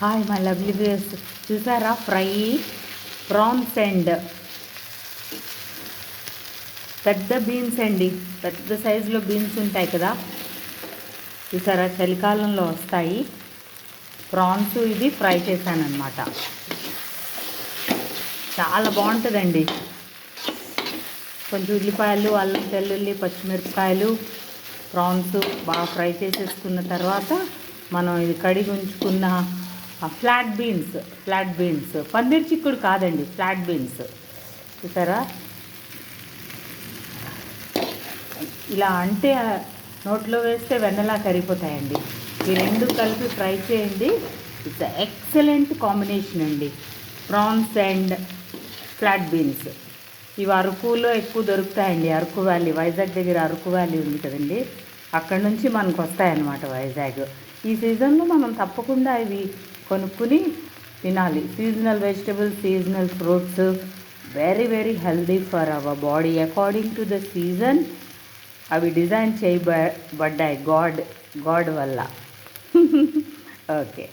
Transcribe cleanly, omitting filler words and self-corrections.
Hi my lovely viewers, చూసారా fry prawns and పెద్ద beans అండి. పెద్ద సైజులో బీన్స్ ఉంటాయి కదా, చూసారా చలికాలంలో వస్తాయి ప్రాన్స్. ఇది ఫ్రై చేశానమాట, చాలా బాగుంటుందండి. కొంచెం ఉల్లిపాయలు, అల్లం వెల్లుల్లి, పచ్చిమిరపకాయలు, ప్రాన్స్ బాగా ఫ్రై చేసేసుకున్న తర్వాత మనం ఇది కడిగి ఉంచుకున్న ఫ్లాట్ బీన్స్, పన్నీర్ చిక్కుడు కాదండి, ఫ్లాట్ బీన్స్. చూసారా ఇలా అంటే నోట్లో వేస్తే వెన్నలా కరిగిపోతాయండి. ఈ రెండు కలిపి ఫ్రై చేయండి. ఇట్స్ ఎక్సలెంట్ కాంబినేషన్ అండి, ప్రాన్స్ అండ్ ఫ్లాట్ బీన్స్. ఇవి అరకులో ఎక్కువ దొరుకుతాయండి. అరకు వ్యాలీ, వైజాగ్ దగ్గర అరకు వ్యాలీ ఉంది కదండి, అక్కడ నుంచి మనకు వస్తాయన్నమాట వైజాగ్. ఈ సీజన్లో మనం తప్పకుండా ఇవి కొనుక్కుని తినాలి. Seasonal vegetables, seasonal fruits, very very healthy for our body. According to the season అవి డిజైన్ చేయబడ్డాయి గాడ్ వల్ల. ఓకే.